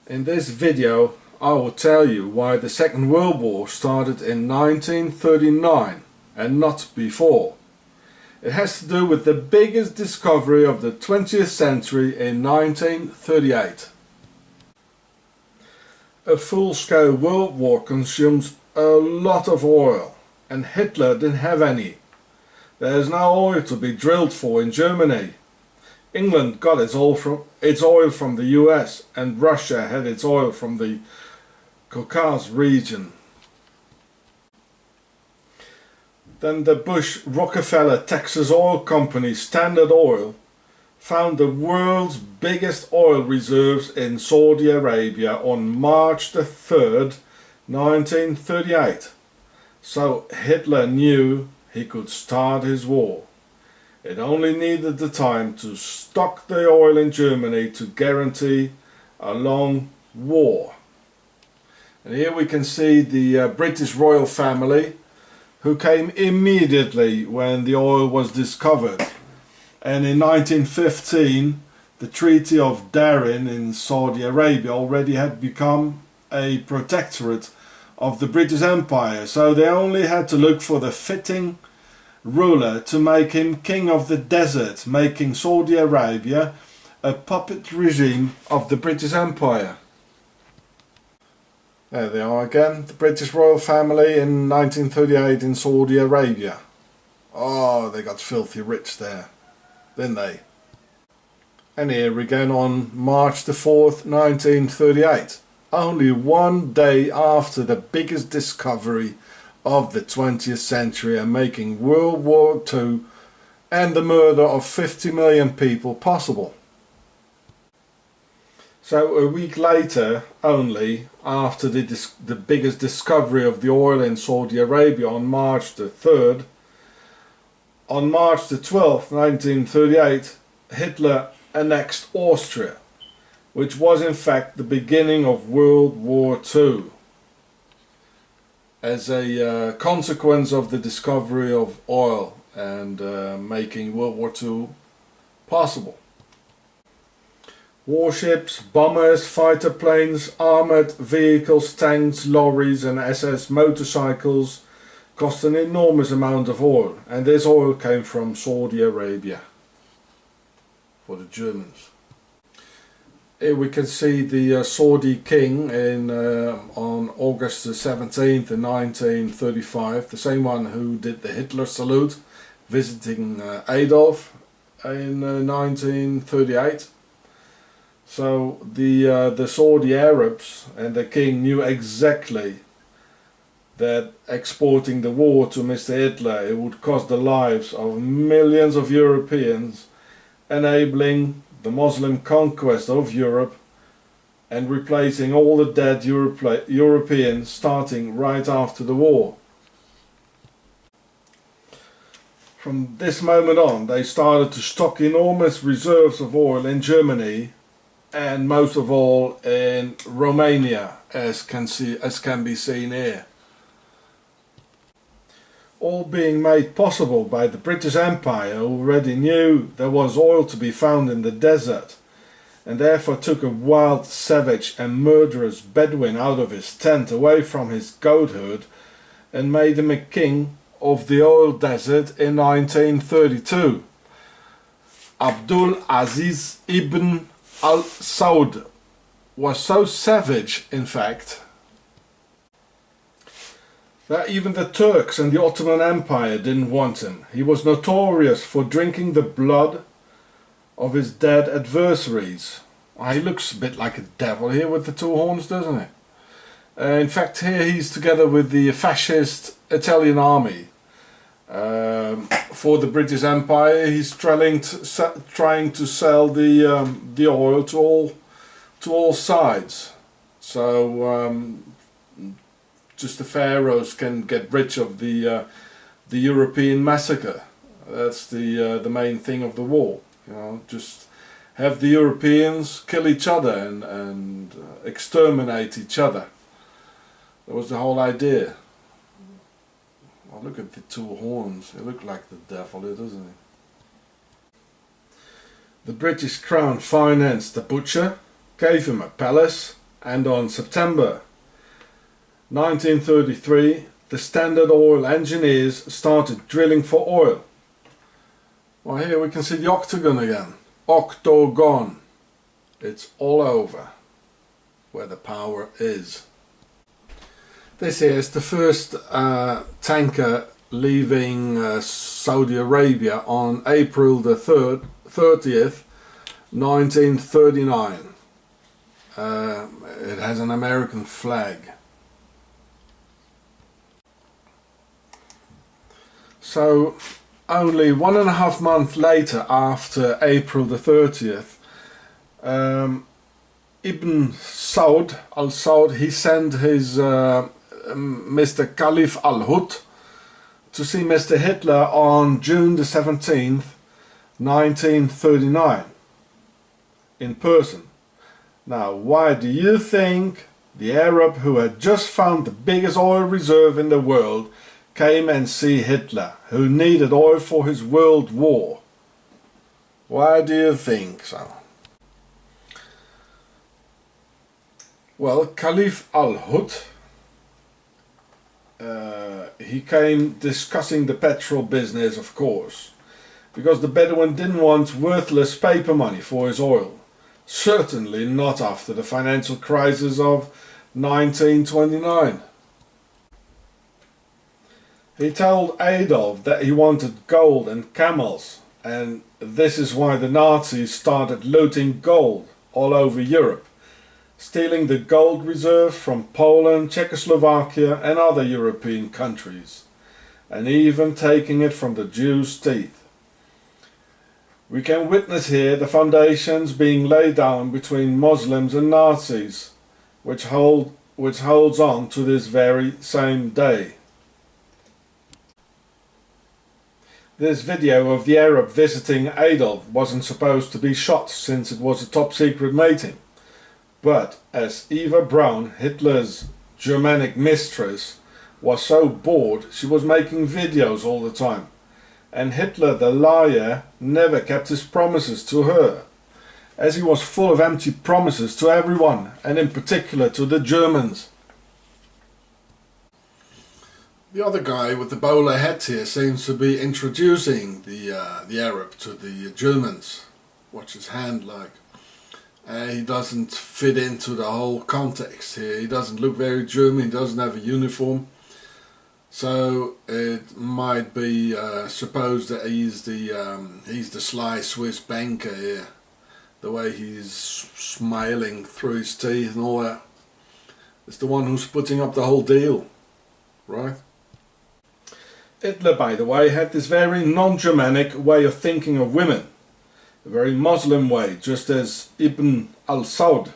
In this video I will tell you why the Second World War started in 1939 and not before. It has to do with the biggest discovery of the 20th century in 1938. A full-scale world war consumes a lot of oil, and Hitler didn't have any. There is no oil to be drilled for in Germany. England got its oil from the US, and Russia had its oil from the Caucasus region. Then the Bush-Rockefeller Texas oil company Standard Oil found the world's biggest oil reserves in Saudi Arabia on March the 3rd, 1938. So Hitler knew he could start his war. It only needed the time to stock the oil in Germany to guarantee a long war. And here we can see the British royal family, who came immediately when the oil was discovered. And in 1915 the Treaty of Darien in Saudi Arabia already had become a protectorate of the British Empire, so they only had to look for the fitting ruler to make him king of the desert, making Saudi Arabia a puppet regime of the British Empire. There they are again, the British royal family in 1938 in Saudi Arabia. Oh, they got filthy rich there, didn't they? And here again on March the 4th, 1938, only one day after the biggest discovery of the 20th century and making World War II and the murder of 50 million people possible. So a week later only, after the biggest discovery of the oil in Saudi Arabia on March the 3rd, on March the 12th, 1938, Hitler annexed Austria, which was in fact the beginning of World War II. As a consequence of the discovery of oil and making World War II possible. Warships, bombers, fighter planes, armoured vehicles, tanks, lorries and SS motorcycles cost an enormous amount of oil, and this oil came from Saudi Arabia for the Germans. Here we can see the Saudi king on August the 17th in 1935, the same one who did the Hitler salute, visiting Adolf in 1938. So the Saudi Arabs and the king knew exactly that exporting the war to Mr. Hitler, it would cost the lives of millions of Europeans, enabling the Muslim conquest of Europe and replacing all the dead Europeans starting right after the war. From this moment on, they started to stock enormous reserves of oil in Germany and most of all in Romania, as can be seen here. All being made possible by the British Empire, who already knew there was oil to be found in the desert, and therefore took a wild, savage and murderous Bedouin out of his tent away from his goat herd and made him a king of the oil desert in 1932. Abdul Aziz ibn al-Saud was so savage, in fact, that even the Turks and the Ottoman Empire didn't want him. He was notorious for drinking the blood of his dead adversaries. He looks a bit like a devil here with the two horns, doesn't he? In fact, here he's together with the fascist Italian army. For the British Empire, he's trying to sell the oil to all sides. So just the pharaohs can get rich of the European massacre. That's the main thing of the war. You know, just have the Europeans kill each other and exterminate each other. That was the whole idea. Oh, look at the two horns. They look like the devil, doesn't it? The British Crown financed the butcher, gave him a palace and on September 1933 the Standard Oil engineers started drilling for oil. Well, here we can see the octagon again. Octagon. It's all over where the power is. This here is the first tanker leaving Saudi Arabia on April the 30th, 1939. It has an American flag. So only 1.5 months later, after April the 30th, Ibn Saud al-Saud, he sent his Mr. Khalif al-Hut to see Mr. Hitler on June the 17th, 1939, in person. Now, why do you think the Arab who had just found the biggest oil reserve in the world came and see Hitler, who needed oil for his world war? Why do you think so? Well, Khalif al-Hut, he came discussing the petrol business, of course, because the Bedouin didn't want worthless paper money for his oil. Certainly not after the financial crisis of 1929. He told Adolf that he wanted gold and camels, and this is why the Nazis started looting gold all over Europe, stealing the gold reserves from Poland, Czechoslovakia and other European countries, and even taking it from the Jews' teeth. We can witness here the foundations being laid down between Muslims and Nazis, which holds on to this very same day. This video of the Arab visiting Adolf wasn't supposed to be shot, since it was a top secret meeting. But as Eva Braun, Hitler's Germanic mistress, was so bored, she was making videos all the time. And Hitler, the liar, never kept his promises to her, as he was full of empty promises to everyone, and in particular to the Germans. The other guy with the bowler hat here seems to be introducing the Arab to the Germans. Watch his hand like. He doesn't fit into the whole context here. He doesn't look very German, he doesn't have a uniform. So it might be supposed that he's the sly Swiss banker here. The way he's smiling through his teeth and all that. It's the one who's putting up the whole deal, right? Hitler, by the way, had this very non-Germanic way of thinking of women. A very Muslim way, just as Ibn al-Saud,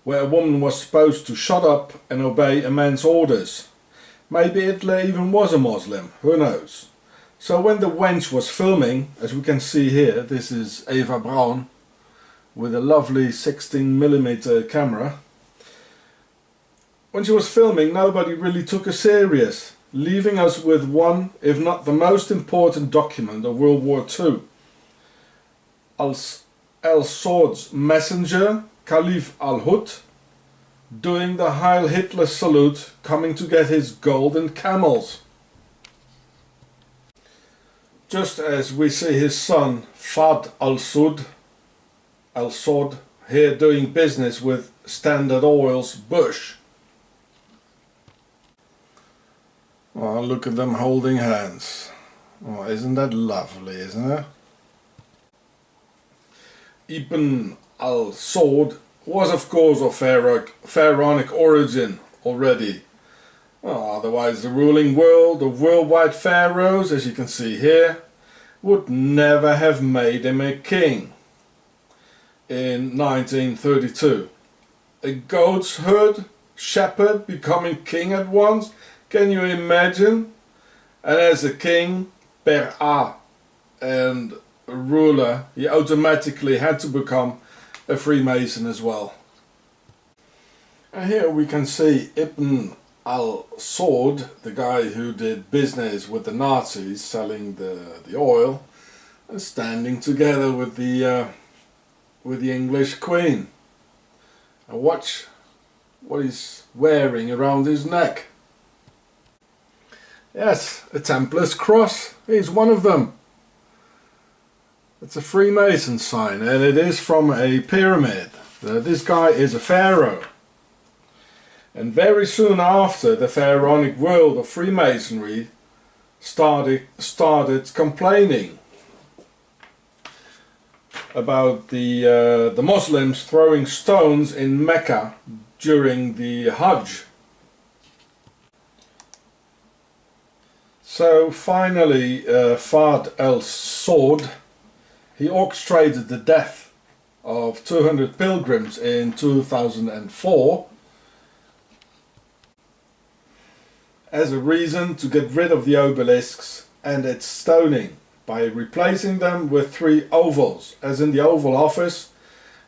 where a woman was supposed to shut up and obey a man's orders. Maybe Hitler even was a Muslim, who knows. So when the wench was filming, as we can see here, this is Eva Braun, with a lovely 16mm camera. When she was filming, nobody really took her serious, leaving us with one, if not the most important document of World War II. Al-Saud's messenger, Khalif al-Hut, doing the Heil Hitler salute, coming to get his gold and camels. Just as we see his son, Fahd al-Saud, here doing business with Standard Oil's Bush. Oh, look at them holding hands. Oh, isn't that lovely, isn't it? Ibn al-Saud was of course of pharaonic origin already. Oh, otherwise the ruling world of worldwide pharaohs, as you can see here, would never have made him a king. In 1932, a goat's herd shepherd becoming king at once, can you imagine? And as a king, and a ruler, he automatically had to become a Freemason as well. And here we can see Ibn al-Saud, the guy who did business with the Nazis, selling the oil, and standing together with the English Queen. And watch what he's wearing around his neck. Yes, a Templar's cross. He's one of them. It's a Freemason sign, and it is from a pyramid. This guy is a pharaoh. And very soon after, the pharaonic world of Freemasonry started complaining about the Muslims throwing stones in Mecca during the Hajj. So finally, Fahd el-Saud, he orchestrated the death of 200 pilgrims in 2004 as a reason to get rid of the obelisks and its stoning by replacing them with 3 ovals, as in the Oval Office,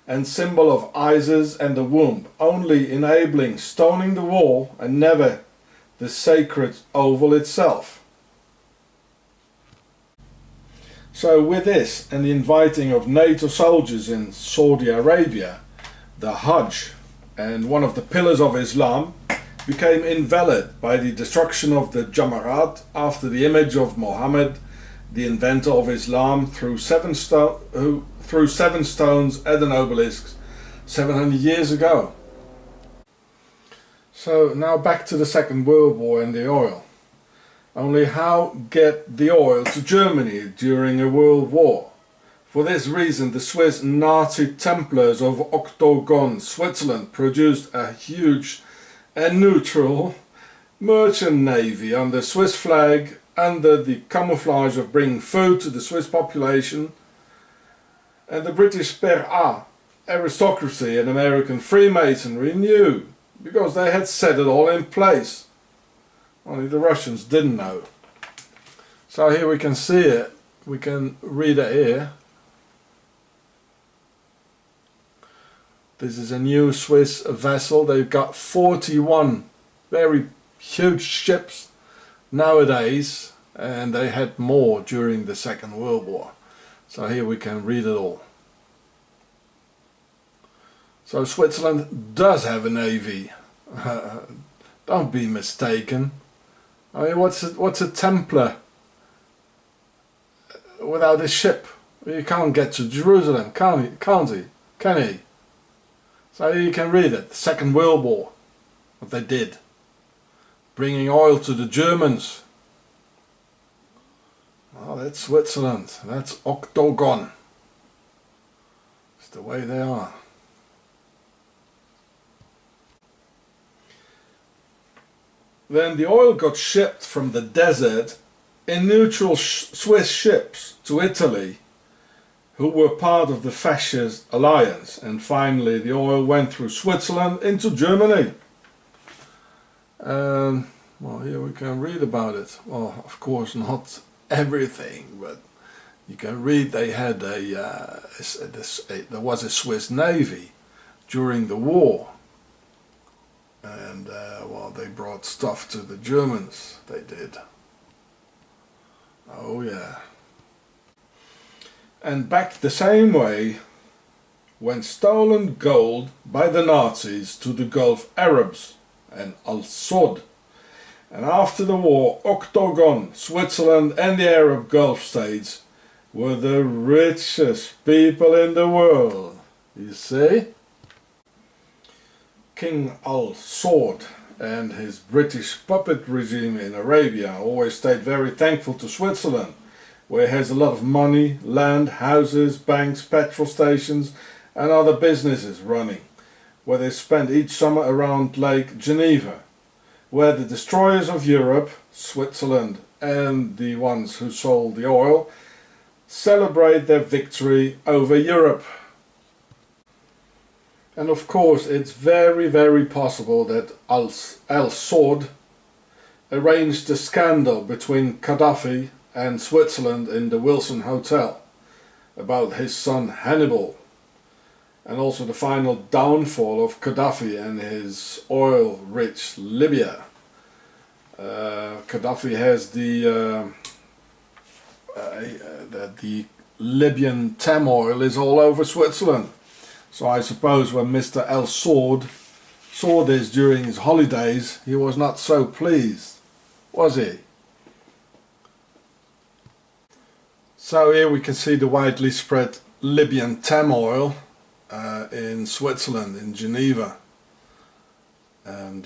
and symbol of Isis and the womb, only enabling stoning the wall and never the sacred oval itself. So with this and the inviting of NATO soldiers in Saudi Arabia, the Hajj, and one of the pillars of Islam, became invalid by the destruction of the Jamarat after the image of Muhammad, the inventor of Islam, threw 7 stones at an obelisk 700 years ago. So now back to the Second World War and the oil. Only how get the oil to Germany during a world war? For this reason, the Swiss Nazi Templars of Octogon, Switzerland, produced a huge and neutral merchant navy under Swiss flag, under the camouflage of bringing food to the Swiss population, and the British Per-A aristocracy and American Freemasonry knew, because they had set it all in place. Only the Russians didn't know. So here we can see it, we can read it here. This is a new Swiss vessel. They've got 41 very huge ships nowadays, and they had more during the Second World War. So here we can read it all. So Switzerland does have a navy. Don't be mistaken. I mean, what's a Templar without a ship? You can't get to Jerusalem, can't he? So you can read it. The Second World War, what they did, bringing oil to the Germans. Oh, that's Switzerland. That's Octagon. It's the way they are. Then the oil got shipped from the desert in neutral Swiss ships to Italy, who were part of the fascist alliance, and finally the oil went through Switzerland into Germany. Well, here we can read about it. Well, of course not everything, but you can read they had there was a Swiss navy during the war. And well, they brought stuff to the Germans, they did. Oh yeah. And back the same way went stolen gold by the Nazis to the Gulf Arabs and Al-Saud. And after the war, Octagon, Switzerland and the Arab Gulf states were the richest people in the world. You see? King Al-Saud and his British puppet regime in Arabia always stayed very thankful to Switzerland, where it has a lot of money, land, houses, banks, petrol stations and other businesses running, where they spend each summer around Lake Geneva, where the destroyers of Europe, Switzerland and the ones who sold the oil, celebrate their victory over Europe. And of course it's very, very possible that Al-Saud arranged a scandal between Gaddafi and Switzerland in the Wilson Hotel about his son Hannibal, and also the final downfall of Gaddafi and his oil-rich Libya. Gaddafi has the Libyan Tem oil is all over Switzerland. So I suppose when Mr. Al-Saud saw this during his holidays, he was not so pleased, was he? So here we can see the widely spread Libyan TAM oil in Switzerland, in Geneva. And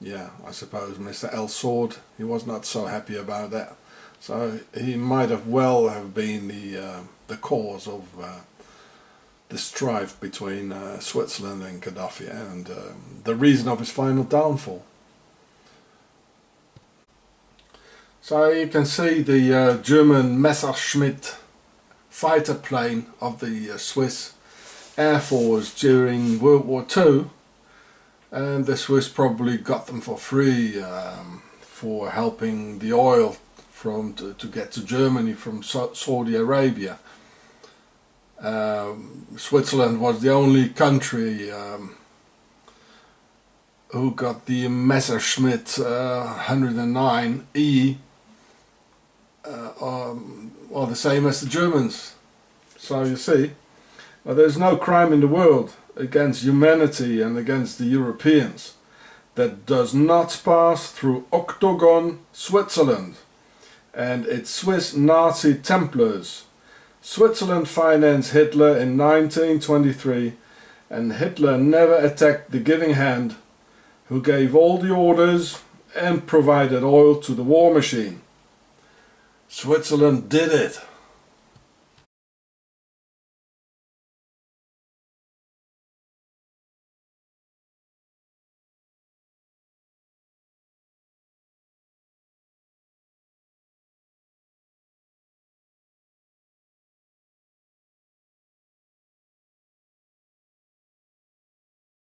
yeah, I suppose Mr. El Saud, he was not so happy about that. So he might have well have been the cause of the strife between Switzerland and Gaddafi, and the reason of his final downfall. So you can see the German Messerschmitt fighter plane of the Swiss Air Force during World War II, and the Swiss probably got them for free for helping the oil to get to Germany from Saudi Arabia. Switzerland was the only country who got the Messerschmitt 109E, or the same as the Germans. So you see, there's no crime in the world against humanity and against the Europeans that does not pass through Octagon Switzerland and its Swiss Nazi Templars. Switzerland financed Hitler in 1923, and Hitler never attacked the giving hand, who gave all the orders and provided oil to the war machine. Switzerland did it.